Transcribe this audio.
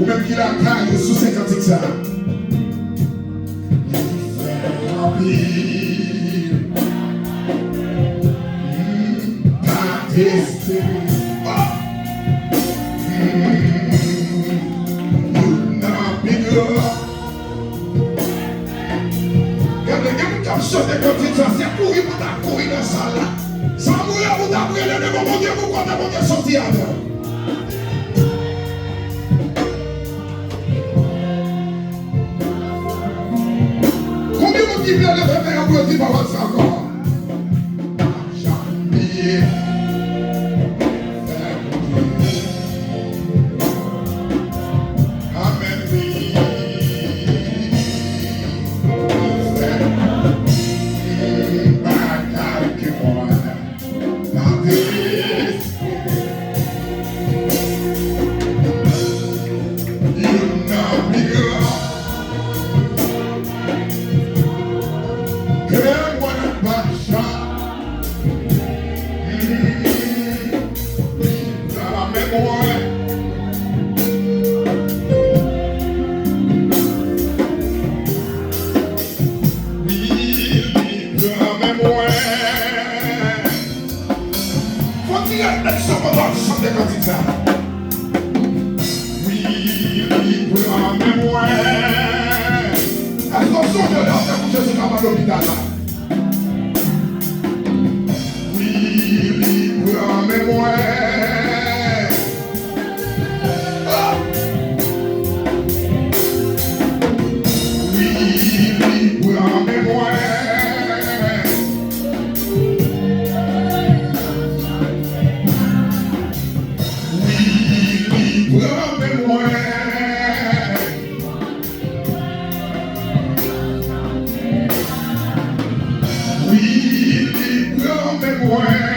Ou même qui la caille sous 50 ça. Sauter comme ça, c'est courir pour ta courir dans la salle. Sans mourir pour ta courir, le bon Dieu, pourquoi ta bon Dieu sortir avec? Combien de qui vient de faire un peu de parole encore? Jamais. Amen. Attention, je l'ai en train de coucher sur l'hôpital là. Oui, libre en mémoire. Oui, libre en mémoire. Oui, libre en mémoire. Oui, libre en mémoire.